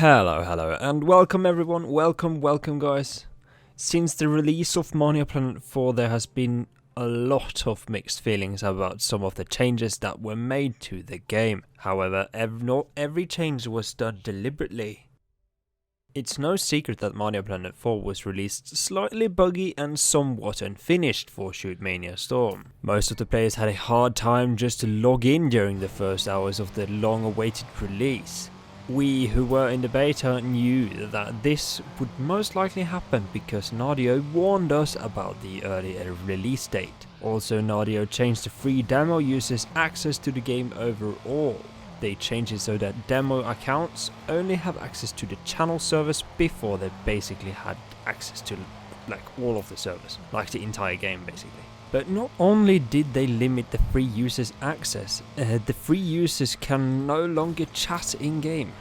Hello, and welcome everyone, welcome guys. Since the release of ManiaPlanet 4, there has been a lot of mixed feelings about some of the changes that were made to the game. However, not every change was done deliberately. It's no secret that ManiaPlanet 4 was released slightly buggy and somewhat unfinished for TrackMania Storm. Most of the players had a hard time just to log in during the first hours of the long-awaited release. We who were in the beta knew that this would most likely happen because Nadio warned us about the earlier release date. Also, Nadio changed the free demo users access to the game overall. They changed it so that demo accounts only have access to the channel servers before they basically had access to all of the servers, like the entire game basically. But not only did they limit the free users access, the free users can no longer chat in-game.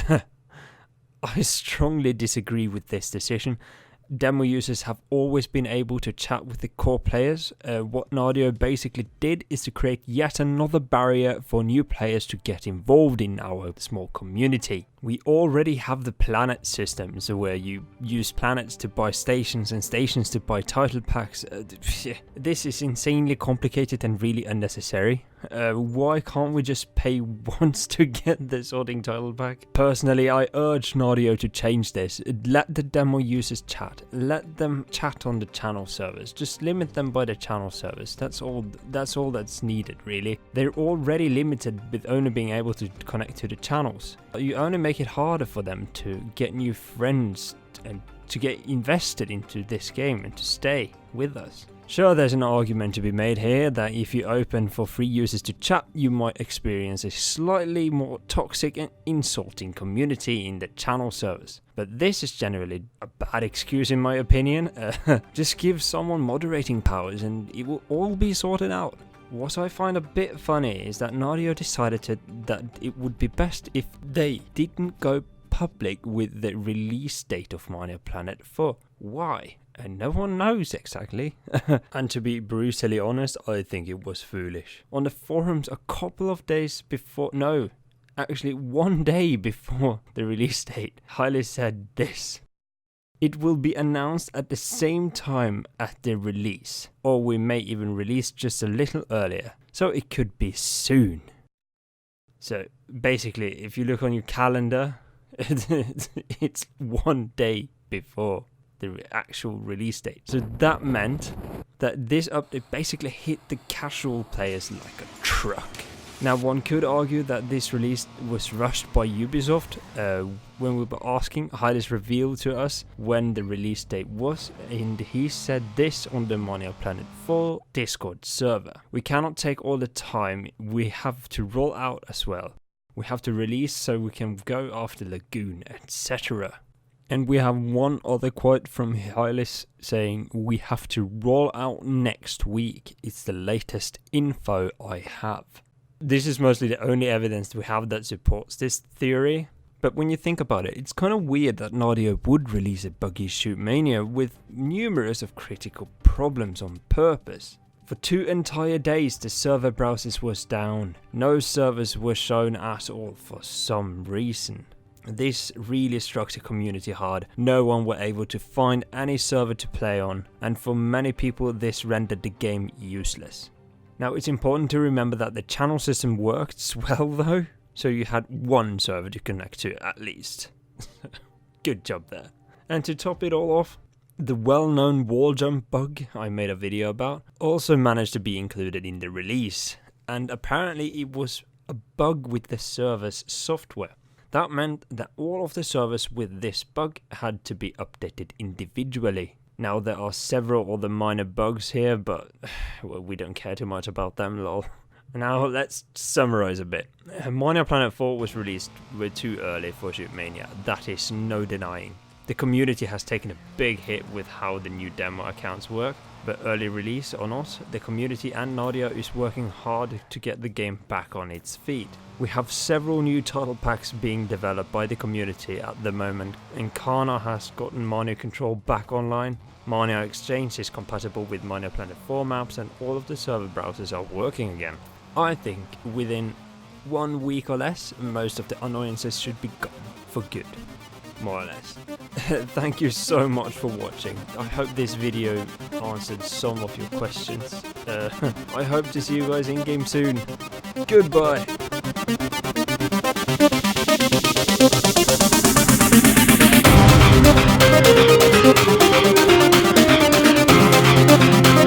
I strongly disagree with this decision. Demo users have always been able to chat with the core players. What Nadio basically did is to create yet another barrier for new players to get involved in our small community. We already have the planet systems where you use planets to buy stations and stations to buy title packs. This is insanely complicated and really unnecessary. Why can't we just pay once to get the sorting title pack? Personally, I urge Nadio to change this. Let the demo users chat. Let them chat on the channel servers. Just limit them by the channel servers. That's all that's needed, really. They're already limited with only being able to connect to the channels. You only make it harder for them to get new friends and to get invested into this game and to stay with us. Sure, there's an argument to be made here that if you open for free users to chat, you might experience a slightly more toxic and insulting community in the channel servers. But this is generally a bad excuse in my opinion. Just give someone moderating powers and it will all be sorted out. What I find a bit funny is that Nadio decided that it would be best if they didn't go public with the release date of ManiaPlanet 4. Why? And no one knows exactly. And to be brutally honest, I think it was foolish. On the forums a couple of days before, no, actually 1 day before the release date, Haile said this: "It will be announced at the same time at the release, or we may even release just a little earlier, so it could be soon." So basically, if you look on your calendar, it's 1 day before the actual release date. So that meant that this update basically hit the casual players like a truck. Now, one could argue that this release was rushed by Ubisoft. When we were asking, Hydes revealed to us when the release date was, and he said this on the ManiaPlanet 4 Discord server: "We cannot take all the time, we have to roll out as well. We have to release so we can go after Lagoon, etc." And we have one other quote from Hylis saying, "We have to roll out next week. It's the latest info I have." This is mostly the only evidence we have that supports this theory. But when you think about it, it's kind of weird that Nadio would release a buggy TrackMania with numerous of critical problems on purpose. For 2 entire days the server browsers was down. No servers were shown at all for some reason. This really struck the community hard. No one were able to find any server to play on, and for many people this rendered the game useless. Now, it's important to remember that the channel system worked well though, so you had one server to connect to at least. Good job there. And to top it all off, the well-known wall jump bug I made a video about also managed to be included in the release, and apparently it was a bug with the server's software. That meant that all of the servers with this bug had to be updated individually. Now, there are several other minor bugs here, but well, we don't care too much about them, lol. Now, let's summarize a bit. ManiaPlanet 4 was released way too early for TrackMania, that is no denying. The community has taken a big hit with how the new demo accounts work, but early release or not, the community and Nadio is working hard to get the game back on its feet. We have several new title packs being developed by the community at the moment, and Kana has gotten Mania Control back online. Mania Exchange is compatible with ManiaPlanet 4 maps, and all of the server browsers are working again. I think within 1 week or less, most of the annoyances should be gone for good, more or less. Thank you so much for watching. I hope this video answered some of your questions. I hope to see you guys in game soon. Goodbye.